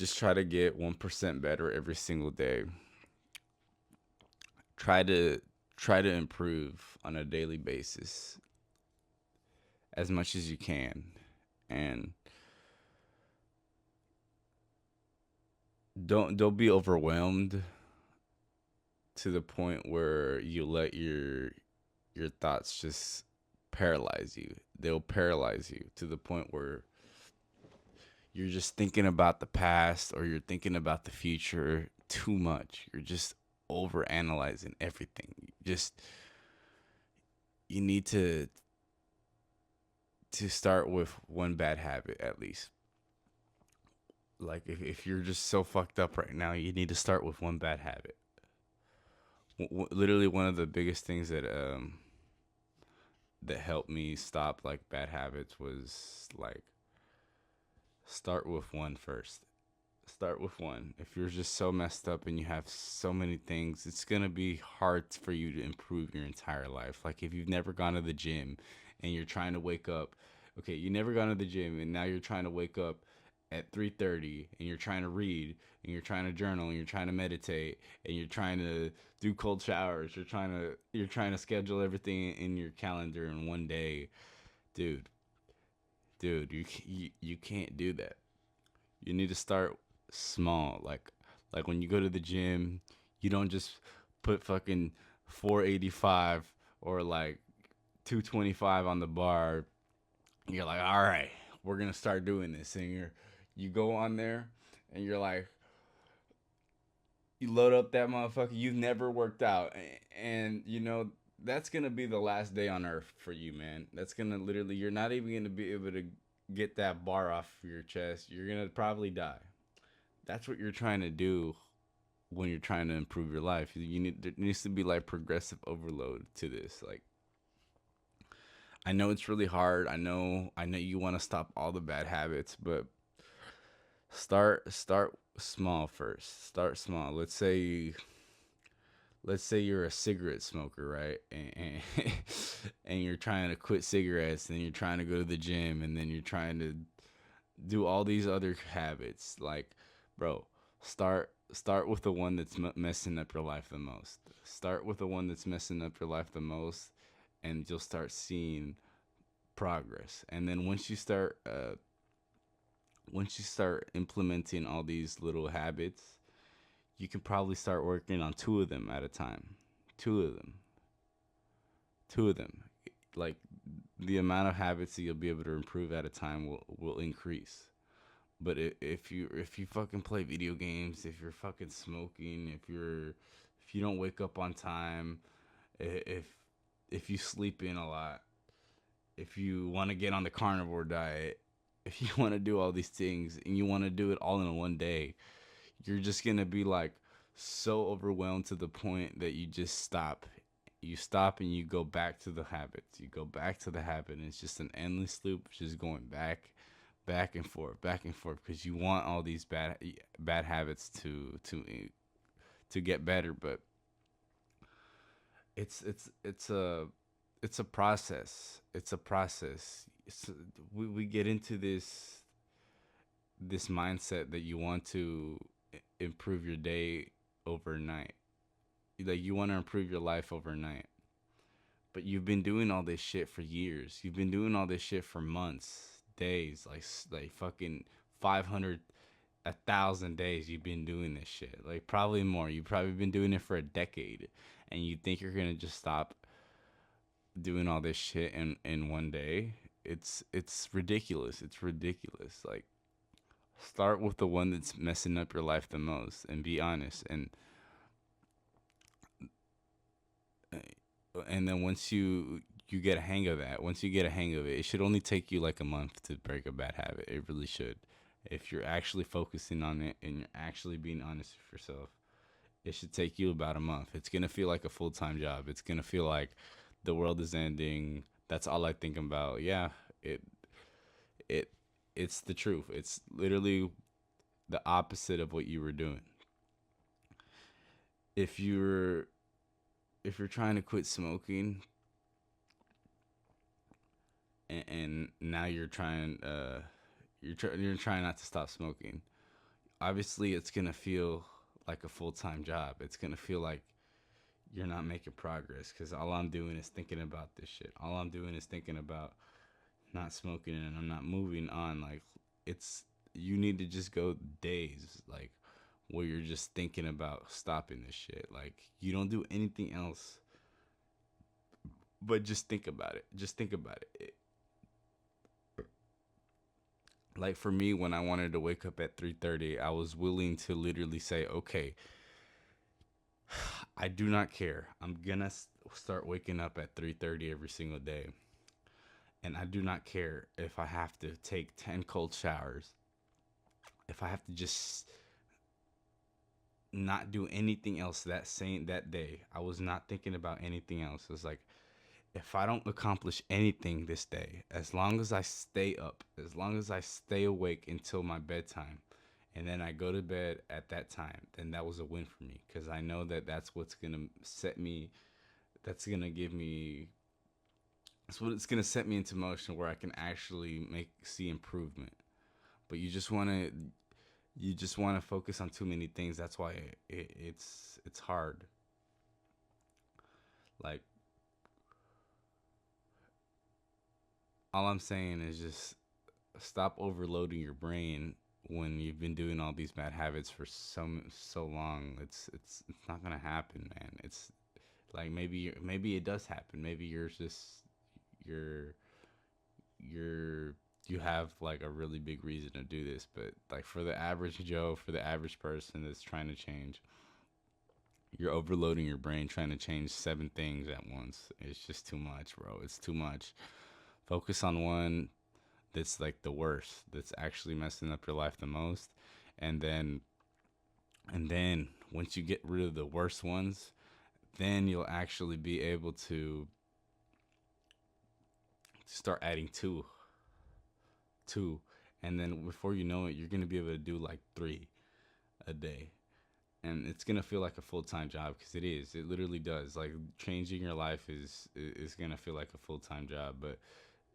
Just try to get 1% better every single day. Try to try to improve on a daily basis as much as you can. And don't be overwhelmed to the point where you let your thoughts just paralyze you. They'll paralyze you to the point where you're just thinking about the past or you're thinking about the future too much. You're just over analyzing everything. Just you need to start with one bad habit at least. Like if you're just so fucked up right now, you need to start with one bad habit. Literally one of the biggest things that helped me stop like bad habits was like start with one first. Start with one. If you're just so messed up and you have so many things, it's gonna be hard for you to improve your entire life. Like if you've never gone to the gym and you're trying to wake up, okay, you never gone to the gym and now you're trying to wake up at 3:30 and you're trying to read and you're trying to journal and you're trying to meditate and you're trying to do cold showers. You're trying to schedule everything in your calendar in one day, dude. Dude, you can't do that. You need to start small. Like when you go to the gym, you don't just put fucking 485 or like 225 on the bar. You're like, all right, we're gonna start doing this, and you go on there, and you're like, you load up that motherfucker. You've never worked out, and you know that's gonna be the last day on earth for you, man. That's gonna literally, you're not even gonna be able to get that bar off your chest. You're gonna probably die. That's what you're trying to do when you're trying to improve your life. There needs to be like progressive overload to this. Like I know it's really hard. I know you want to stop all the bad habits, but start small first. Start small. Let's say you're a cigarette smoker, right? And you're trying to quit cigarettes, and you're trying to go to the gym, and then you're trying to do all these other habits. Like, bro, start with the one that's messing up your life the most. Start with the one that's messing up your life the most, and you'll start seeing progress. And then once you start implementing all these little habits, you can probably start working on two of them at a time. Two of them. Two of them. Like the amount of habits that you'll be able to improve at a time will increase. But if you fucking play video games, if you're fucking smoking, if you don't wake up on time, if if you sleep in a lot, if you want to get on the carnivore diet, if you want to do all these things and you want to do it all in one day, you're just gonna be like so overwhelmed to the point that you just stop. You stop and you go back to the habits. You go back to the habit, and it's just an endless loop, just going back and forth, because you want all these bad habits to get better. But it's it's a process. It's a process. We get into this mindset that you want to improve your day overnight. Like you want to improve your life overnight. But you've been doing all this shit for years. You've been doing all this shit for months, days, like fucking 500, 1,000 days. You've been doing this shit, like probably more. You've probably been doing it for a decade, and you think you're gonna just stop doing all this shit in one day. It's ridiculous. It's ridiculous. Like start with the one that's messing up your life the most, and be honest. And then once you get a hang of that, once you get a hang of it, it should only take you like a month to break a bad habit. It really should. If you're actually focusing on it and you're actually being honest with yourself, it should take you about a month. It's gonna feel like a full time job. It's gonna feel like the world is ending. That's all I think about. Yeah, it it it's the truth. It's literally the opposite of what you were doing. If you're if you're trying to quit smoking, and now you're trying not to stop smoking, obviously it's gonna feel like a full time job. It's gonna feel like you're not making progress because all I'm doing is thinking about this shit. All I'm doing is thinking about not smoking and I'm not moving on. Like it's you need to just go days like where you're just thinking about stopping this shit. Like you don't do anything else but just think about it. Just think about it. Like for me when I wanted to wake up at 3:30, I was willing to literally say, "Okay, I do not care. I'm going to start waking up at 3:30 every single day." And I do not care if I have to take 10 cold showers, if I have to just not do anything else that day. I was not thinking about anything else. It's like if I don't accomplish anything this day, as long as I stay up, as long as I stay awake until my bedtime, and then I go to bed at that time, then that was a win for me because I know that that's what's gonna set me. That's gonna give me. That's what it's gonna set me into motion where I can actually make see improvement. But you just want to focus on too many things. That's why it's hard. Like all I'm saying is just stop overloading your brain when you've been doing all these bad habits for so long. It's not gonna happen, man. It's like maybe it does happen. Maybe you're you're you have like a really big reason to do this, but like for the average Joe, for the average person that's trying to change, you're overloading your brain trying to change seven things at once. It's just too much, bro. It's too much. Focus on one that's like the worst, that's actually messing up your life the most, and then once you get rid of the worst ones, then you'll actually be able to start adding two, and then before you know it, you're gonna be able to do like three a day, and it's gonna feel like a full time job because it is. It literally does. Like changing your life is gonna feel like a full time job, but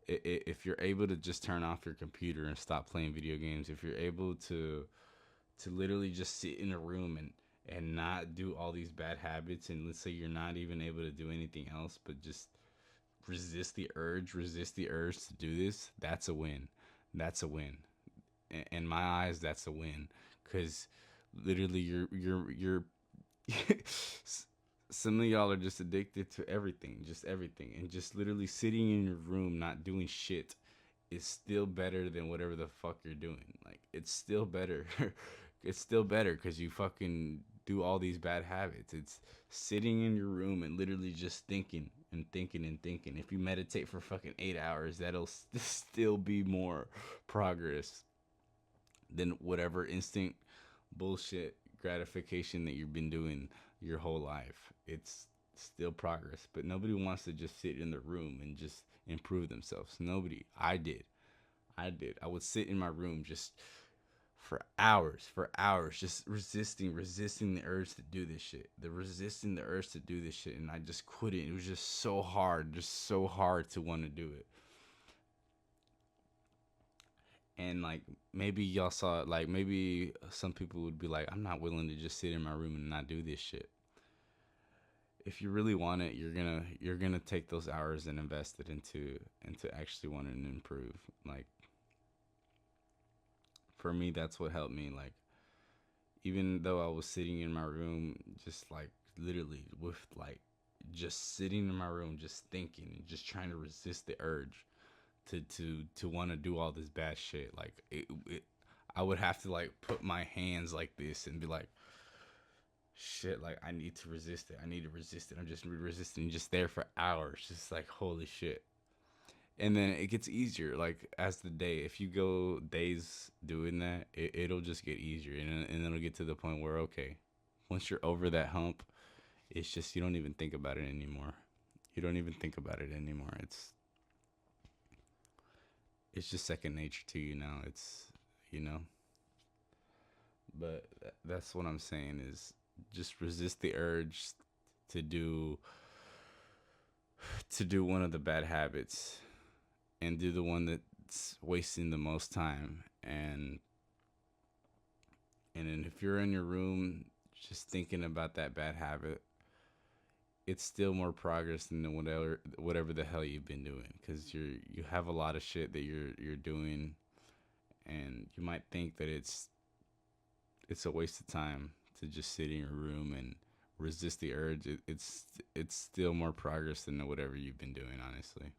if you're able to just turn off your computer and stop playing video games, if you're able to literally just sit in a room and not do all these bad habits, and let's say you're not even able to do anything else but just resist the urge to do this, that's a win. That's a win. In my eyes, that's a win because literally you're some of y'all are just addicted to everything, just everything, and just literally sitting in your room not doing shit is still better than whatever the fuck you're doing. Like it's still better. It's still better because you fucking do all these bad habits. It's sitting in your room and literally just thinking and thinking and thinking. If you meditate for fucking 8 hours, that'll still be more progress than whatever instant bullshit gratification that you've been doing your whole life. It's still progress, but nobody wants to just sit in the room and just improve themselves. Nobody. I did. I did. I would sit in my room just for hours, just resisting the urge to do this shit. The resisting the urge to do this shit, and I just couldn't. It was just so hard to want to do it. And like maybe y'all saw it, like maybe some people would be like, I'm not willing to just sit in my room and not do this shit. If you really want it, you're gonna take those hours and invest it into actually wanting to improve. Like for me, that's what helped me. Like even though I was sitting in my room, just like literally with like just sitting in my room, just thinking, and just trying to resist the urge to want to do all this bad shit. Like I would have to like put my hands like this and be like, shit, like I need to resist it. I need to resist it. I'm just resisting, just there for hours, just like holy shit. And then it gets easier, like as the day. If you go days doing that, it'll just get easier, and it'll get to the point where okay, once you're over that hump, it's just you don't even think about it anymore. You don't even think about it anymore. It's just second nature to you now. It's you know, but that's what I'm saying is just resist the urge to do one of the bad habits and do the one that's wasting the most time, and And then if you're in your room just thinking about that bad habit, it's still more progress than whatever the hell you've been doing, because you have a lot of shit that you're doing, and you might think that it's a waste of time to just sit in your room and resist the urge. It's still more progress than whatever you've been doing, honestly.